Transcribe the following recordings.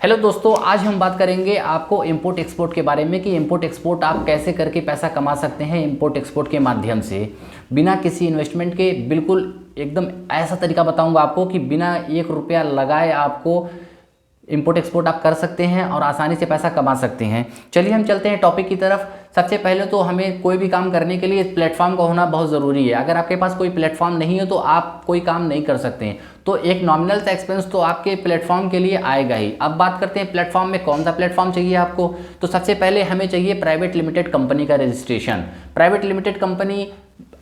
Hello दोस्तों, आज हम बात करेंगे आपको इंपोर्ट एक्सपोर्ट के बारे में कि इंपोर्ट एक्सपोर्ट आप कैसे करके पैसा कमा सकते हैं इंपोर्ट एक्सपोर्ट के माध्यम से बिना किसी इन्वेस्टमेंट के। बिल्कुल एकदम ऐसा तरीका बताऊंगा आपको कि बिना 1 रुपया लगाए आपको इंपोर्ट एक्सपोर्ट आप कर सकते हैं और आसानी से पैसा कमा सकते हैं। चलिए हम चलते हैं टॉपिक की तरफ। सबसे पहले तो हमें कोई भी काम करने के लिए प्लेटफॉर्म का होना बहुत ज़रूरी है। अगर आपके पास कोई प्लेटफॉर्म नहीं है तो आप कोई काम नहीं कर सकते हैं। तो एक नॉमिनल सा एक्सपेंस तो आपके प्लेटफॉर्म के लिए आएगा ही। अब बात करते हैं प्लेटफॉर्म में कौन सा प्लेटफॉर्म चाहिए आपको। तो सबसे पहले हमें चाहिए प्राइवेट लिमिटेड कंपनी का रजिस्ट्रेशन। प्राइवेट लिमिटेड कंपनी,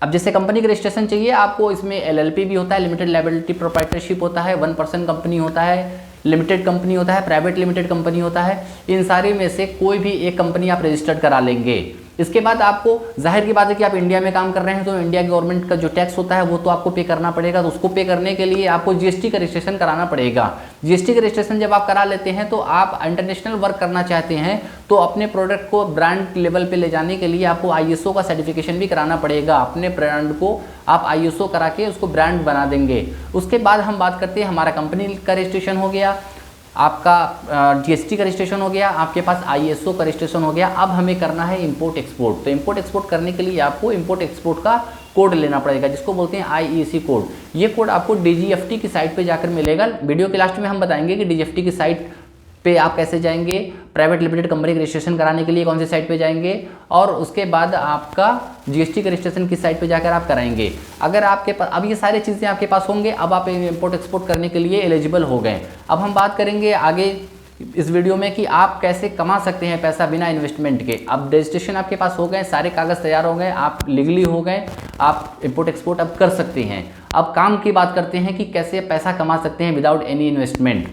अब जैसे कंपनी का रजिस्ट्रेशन चाहिए आपको, इसमें LLP भी होता है, लिमिटेड लायबिलिटी प्रोप्राइटरशिप होता है, 1% कंपनी होता है, लिमिटेड कंपनी होता है, प्राइवेट लिमिटेड कंपनी होता है। इन सारे में से कोई भी एक कंपनी आप रजिस्टर्ड करा लेंगे। इसके बाद आपको, जाहिर की बात है कि आप इंडिया में काम कर रहे हैं तो इंडिया गवर्नमेंट का जो टैक्स होता है वो तो आपको पे करना पड़ेगा। तो उसको पे करने के लिए आपको GST का रजिस्ट्रेशन कराना पड़ेगा। GST का रजिस्ट्रेशन जब आप करा लेते हैं तो आप इंटरनेशनल वर्क करना चाहते हैं तो अपने प्रोडक्ट को ब्रांड लेवल पे ले जाने के लिए आपको ISO का सर्टिफिकेशन भी कराना पड़ेगा। अपने ब्रांड को आप ISO करा के उसको ब्रांड बना देंगे। उसके बाद हम बात करते हैं, हमारा कंपनी का रजिस्ट्रेशन हो गया, आपका GST का रजिस्ट्रेशन हो गया, आपके पास ISO का रजिस्ट्रेशन हो गया। अब हमें करना है इंपोर्ट एक्सपोर्ट। तो इंपोर्ट एक्सपोर्ट करने के लिए आपको इंपोर्ट एक्सपोर्ट का कोड लेना पड़ेगा जिसको बोलते हैं IEC कोड। ये कोड आपको DGFT की साइट पे जाकर मिलेगा। वीडियो के लास्ट में हम बताएंगे कि DGFT की साइट पे आप कैसे जाएंगे, प्राइवेट लिमिटेड कंपनी का रजिस्ट्रेशन कराने के लिए कौन सी साइट पे जाएंगे, और उसके बाद आपका GST के रजिस्ट्रेशन की साइट पे जाकर आप कराएंगे। अगर आपके पास अब ये सारी चीज़ें आपके पास होंगे, अब आप इंपोर्ट एक्सपोर्ट करने के लिए एलिजिबल हो गए। अब हम बात करेंगे आगे इस वीडियो में कि आप कैसे कमा सकते हैं पैसा बिना इन्वेस्टमेंट के। अब रजिस्ट्रेशन आपके पास हो गए, सारे कागज़ तैयार हो गए, आप लीगली हो गए, आप इंपोर्ट एक्सपोर्ट अब कर सकते हैं। अब काम की बात करते हैं कि कैसे पैसा कमा सकते हैं विदाउट एनी इन्वेस्टमेंट।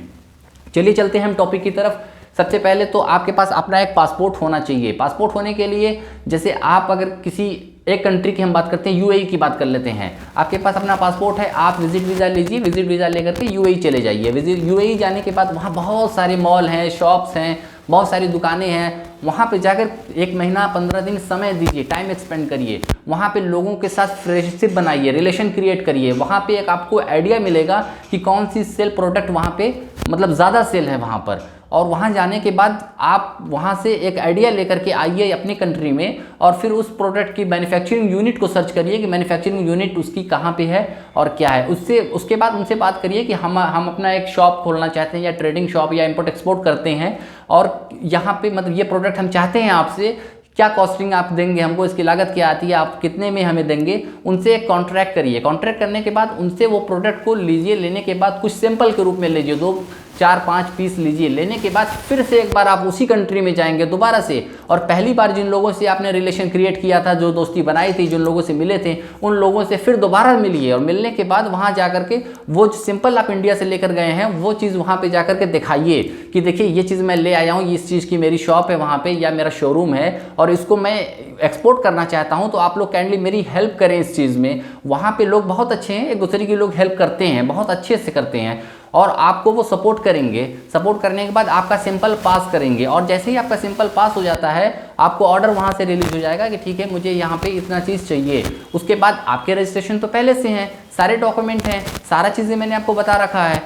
चलिए चलते हैं हम टॉपिक की तरफ। सबसे पहले तो आपके पास अपना एक पासपोर्ट होना चाहिए। पासपोर्ट होने के लिए, जैसे आप अगर किसी एक कंट्री की हम बात करते हैं, UAE की बात कर लेते हैं, आपके पास अपना पासपोर्ट है, आप विजिट वीज़ा लीजिए, विजिट वीज़ा लेकर के UAE चले जाइए। विजिट UAE जाने के बाद वहाँ बहुत सारे मॉल हैं, शॉप्स हैं, बहुत सारी दुकानें हैं। वहाँ पे जाकर 1 महीना 15 दिन समय दीजिए, टाइम एक्सपेंड करिए। वहाँ पे लोगों के साथ फ्रेंडशिप बनाइए, रिलेशन क्रिएट करिए। वहाँ पे एक आपको आइडिया मिलेगा कि कौन सी सेल प्रोडक्ट वहाँ पे मतलब ज़्यादा सेल है वहाँ पर। और वहाँ जाने के बाद आप वहाँ से एक आइडिया लेकर के आइए अपनी कंट्री में, और फिर उस प्रोडक्ट की मैन्युफैक्चरिंग यूनिट को सर्च करिए कि मैन्युफैक्चरिंग यूनिट उसकी कहाँ पे है और क्या है। उसके बाद उनसे बात करिए कि हम अपना एक शॉप खोलना चाहते हैं या ट्रेडिंग शॉप या इंपोर्ट एक्सपोर्ट करते हैं, और यहाँ पे मतलब ये प्रोडक्ट हम चाहते हैं आपसे, क्या कॉस्टिंग आप देंगे हमको, इसकी लागत क्या आती है, आप कितने में हमें देंगे। उनसे एक कॉन्ट्रैक्ट करिए। कॉन्ट्रैक्ट करने के बाद उनसे वो प्रोडक्ट को लीजिए। लेने के बाद कुछ सैंपल के रूप में लीजिए, 2 4 5 पीस लीजिए। लेने के बाद फिर से एक बार आप उसी कंट्री में जाएंगे दोबारा से, और पहली बार जिन लोगों से आपने रिलेशन क्रिएट किया था, जो दोस्ती बनाई थी, जिन लोगों से मिले थे, उन लोगों से फिर दोबारा मिलिए। और मिलने के बाद वहाँ जाकर के वो सिंपल आप इंडिया से लेकर गए हैं वो चीज़ वहाँ पे जाकर के दिखाइए कि देखिए ये चीज़ मैं ले आया हूँ, इस चीज़ की मेरी शॉप है वहाँ पे या मेरा शोरूम है, और इसको मैं एक्सपोर्ट करना चाहता हूँ, तो आप लोग काइंडली मेरी हेल्प करें इस चीज़ में। वहाँ पे लोग बहुत अच्छे हैं, एक दूसरे की लोग हेल्प करते हैं, बहुत अच्छे से करते हैं, और आपको वो सपोर्ट करेंगे। सपोर्ट करने के बाद आपका सिंपल पास करेंगे, और जैसे ही आपका सिंपल पास हो जाता है आपको ऑर्डर वहाँ से रिलीज हो जाएगा कि ठीक है मुझे यहाँ पे इतना चीज़ चाहिए। उसके बाद आपके रजिस्ट्रेशन तो पहले से हैं, सारे डॉक्यूमेंट हैं, सारा चीज़ें मैंने आपको बता रखा है।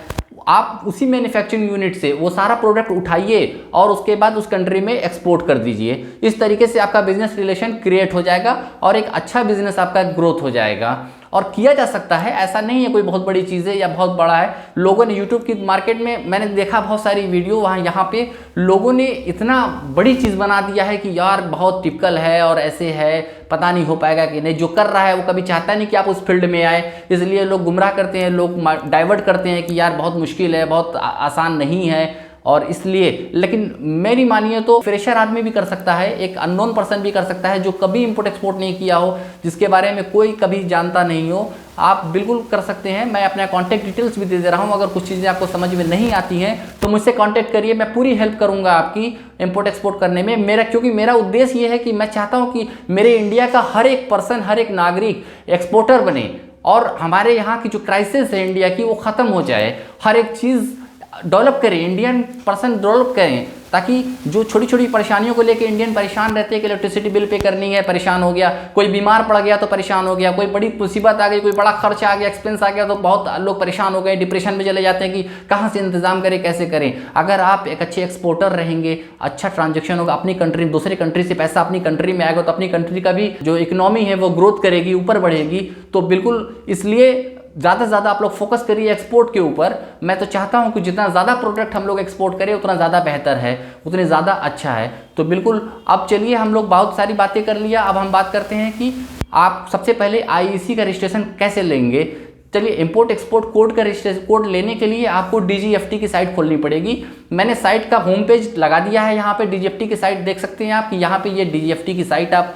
आप उसी मैन्युफैक्चरिंग यूनिट से वो सारा प्रोडक्ट उठाइए और उसके बाद उस कंट्री में एक्सपोर्ट कर दीजिए। इस तरीके से आपका बिजनेस रिलेशन क्रिएट हो जाएगा और एक अच्छा बिजनेस आपका ग्रोथ हो जाएगा। और किया जा सकता है, ऐसा नहीं है कोई बहुत बड़ी चीज़ है या बहुत बड़ा है। लोगों ने यूट्यूब की मार्केट में मैंने देखा बहुत सारी वीडियो, वहाँ यहाँ पे लोगों ने इतना बड़ी चीज़ बना दिया है कि यार बहुत टिपिकल है और ऐसे है, पता नहीं हो पाएगा कि नहीं। जो कर रहा है वो कभी चाहता नहीं कि आप उस फील्ड में आए, इसलिए लोग गुमराह करते हैं, लोग डाइवर्ट करते हैं कि यार बहुत मुश्किल है, बहुत आसान नहीं है। और इसलिए, लेकिन मेरी मानिए तो फ्रेशर आदमी भी कर सकता है, एक अननोन पर्सन भी कर सकता है जो कभी इंपोर्ट एक्सपोर्ट नहीं किया हो, जिसके बारे में कोई कभी जानता नहीं हो, आप बिल्कुल कर सकते हैं। मैं अपना कॉन्टैक्ट डिटेल्स भी दे रहा हूं। अगर कुछ चीज़ें आपको समझ में नहीं आती हैं तो मुझसे कॉन्टैक्ट करिए, मैं पूरी हेल्प करूंगा आपकी इंपोर्ट एक्सपोर्ट करने में। क्योंकि मेरा उद्देश्य ये है कि मैं चाहता हूँ कि मेरे इंडिया का हर एक पर्सन, हर एक नागरिक एक्सपोर्टर बने, और हमारे यहाँ की जो क्राइसिस है इंडिया की वो ख़त्म हो जाए। हर एक चीज़ डेवलप करें, इंडियन पर्सन डेवलप करें, ताकि जो छोटी छोटी परेशानियों को लेकर इंडियन परेशान रहते हैं कि इलेक्ट्रिसिटी बिल पे करनी है, परेशान हो गया, कोई बीमार पड़ गया तो परेशान हो गया, कोई बड़ी मुसीबत आ गई, कोई बड़ा खर्च आ गया, एक्सपेंस आ गया तो बहुत लोग परेशान हो गए, डिप्रेशन में चले जाते हैं कि कहाँ से इंतजाम करें, कैसे करें। अगर आप एक अच्छे एक्सपोर्टर रहेंगे, अच्छा ट्रांजेक्शन होगा, अपनी कंट्री दूसरे कंट्री से पैसा अपनी कंट्री में आएगा तो अपनी कंट्री का भी जो इकोनॉमी है वो ग्रोथ करेगी, ऊपर बढ़ेगी। तो बिल्कुल इसलिए ज़्यादा से ज़्यादा आप लोग फोकस करिए एक्सपोर्ट के ऊपर। मैं तो चाहता हूं कि जितना ज़्यादा प्रोडक्ट हम लोग एक्सपोर्ट करें उतना ज़्यादा बेहतर है, उतने ज़्यादा अच्छा है। तो बिल्कुल अब चलिए, हम लोग बहुत सारी बातें कर लिया, अब हम बात करते हैं कि आप सबसे पहले आईईसी का रजिस्ट्रेशन कैसे लेंगे। चलिए, इंपोर्ट एक्सपोर्ट कोड का रजिस्ट्रेशन कोड लेने के लिए आपको डीजीएफटी की साइट खोलनी पड़ेगी। मैंने साइट का होम पेज लगा दिया है, यहाँ पे डीजीएफटी की साइट देख सकते हैं आप कि यहाँ पे ये डीजीएफटी की साइट आप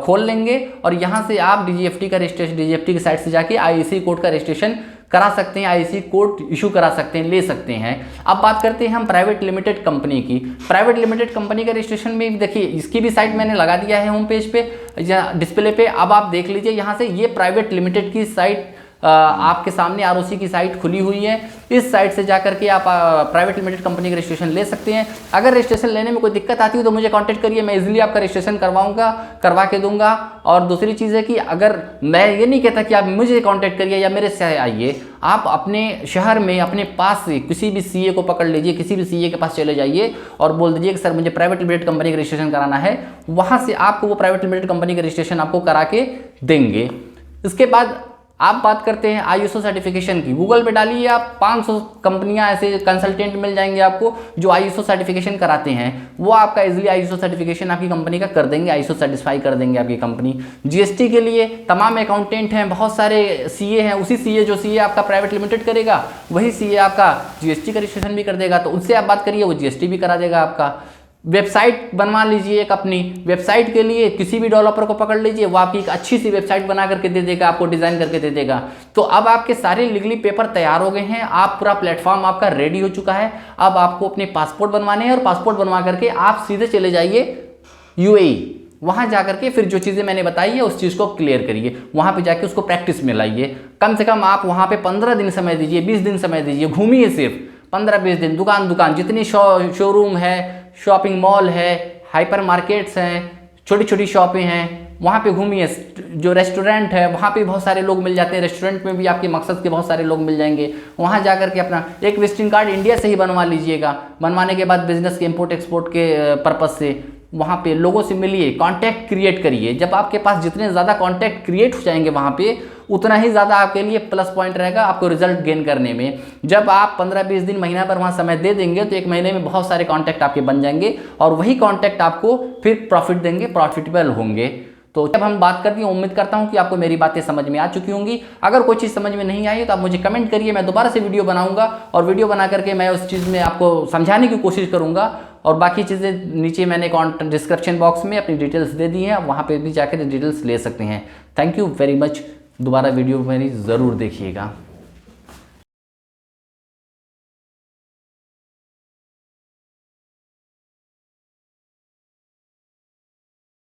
खोल लेंगे और यहाँ से आप डीजीएफटी का रजिस्ट्रेशन, डीजीएफटी की साइट से जाके आईईसी कोड का रजिस्ट्रेशन करा सकते हैं, आईईसी कोड इशू करा सकते हैं, ले सकते हैं। अब बात करते हैं हम प्राइवेट लिमिटेड कंपनी की। प्राइवेट लिमिटेड कंपनी का रजिस्ट्रेशन में देखिए, इसकी भी साइट मैंने लगा दिया है होम पेज पे या डिस्प्ले पे। अब आप देख लीजिए यहाँ से, ये प्राइवेट लिमिटेड की साइट आपके सामने आरओसी की साइट खुली हुई है। इस साइट से जाकर के आप प्राइवेट लिमिटेड कंपनी का रजिस्ट्रेशन ले सकते हैं। अगर रजिस्ट्रेशन लेने में कोई दिक्कत आती है तो मुझे कांटेक्ट करिए, मैं इजीली आपका रजिस्ट्रेशन करवा के दूंगा। और दूसरी चीज़ है कि अगर मैं ये नहीं कहता कि आप मुझे कांटेक्ट करिए या मेरे से आइए, आप अपने शहर में अपने पास से किसी भी सीए को पकड़ लीजिए, किसी भी सीए के पास चले जाइए और बोल दीजिए कि सर मुझे प्राइवेट लिमिटेड कंपनी का रजिस्ट्रेशन कराना है। वहाँ से आपको वो प्राइवेट लिमिटेड कंपनी का रजिस्ट्रेशन आपको करा के देंगे। इसके बाद आप बात करते हैं आईएसओ सर्टिफिकेशन की। गूगल पे डालिए आप, 500 कंपनियां ऐसे कंसल्टेंट मिल जाएंगे आपको जो आईएसओ सर्टिफिकेशन कराते हैं। वो आपका इजीली आईएसओ सर्टिफिकेशन आपकी कंपनी का कर देंगे, आईएसओ सर्टिफाई कर देंगे आपकी कंपनी। जीएसटी के लिए तमाम अकाउंटेंट हैं, बहुत सारे सीए हैं, उसी सीए जो सीए आपका प्राइवेट लिमिटेड करेगा वही सीए आपका जीएसटी का रजिस्ट्रेशन भी कर देगा। तो उनसे आप बात करिए, वो जीएसटी भी करा देगा आपका। वेबसाइट बनवा लीजिए एक अपनी। वेबसाइट के लिए किसी भी डेवलपर को पकड़ लीजिए, वो आपकी एक अच्छी सी वेबसाइट बना करके दे देगा, आपको डिजाइन करके दे देगा। तो अब आपके सारे लीगली पेपर तैयार हो गए हैं, आप पूरा प्लेटफॉर्म आपका रेडी हो चुका है। अब आपको अपने पासपोर्ट बनवाने हैं और पासपोर्ट बनवा करके आप सीधे चले जाइए यूएई। वहां जाकर के फिर जो चीज़ें मैंने बताई है उस चीज़ को क्लियर करिए, वहां पे जाके उसको प्रैक्टिस में लाइए। कम से कम आप वहां पे 15 दिन समय दीजिए, 20 दिन समय दीजिए, घूमिए सिर्फ 15-20 दिन। दुकान जितनी शोरूम है, शॉपिंग मॉल है, हाइपर मार्केट्स हैं, छोटी छोटी शॉपें हैं, वहाँ पे घूमिए। जो रेस्टोरेंट है वहाँ पे बहुत सारे लोग मिल जाते हैं, रेस्टोरेंट में भी आपके मकसद के बहुत सारे लोग मिल जाएंगे। वहाँ जा कर के अपना एक विजिटिंग कार्ड इंडिया से ही बनवा लीजिएगा। बनवाने के बाद बिजनेस के इंपोर्ट एक्सपोर्ट के पर्पज़ से वहाँ पे लोगों से मिलिए, कांटेक्ट क्रिएट करिए। जब आपके पास जितने ज़्यादा कांटेक्ट क्रिएट हो जाएंगे वहाँ पे, उतना ही ज़्यादा आपके लिए प्लस पॉइंट रहेगा आपको रिजल्ट गेन करने में। जब आप 15-20 दिन, महीना भर वहाँ समय दे देंगे तो एक महीने में बहुत सारे कांटेक्ट आपके बन जाएंगे और वही कांटेक्ट आपको फिर प्रॉफिट देंगे, प्रॉफिटेबल होंगे। तो जब हम बात करते हैं, उम्मीद करता हूं कि आपको मेरी बातें समझ में आ चुकी होंगी। अगर कोई चीज़ समझ में नहीं आई तो आप मुझे कमेंट करिए, मैं दोबारा से वीडियो बनाऊंगा और वीडियो बना करके मैं उस चीज़ में आपको समझाने की कोशिश करूंगा। और बाकी चीज़ें नीचे मैंने डिस्क्रिप्शन बॉक्स में अपनी डिटेल्स दे दी हैं, वहाँ पर भी जाकर डिटेल्स ले सकते हैं। Thank you very much. दोबारा वीडियो मेरी ज़रूर देखिएगा।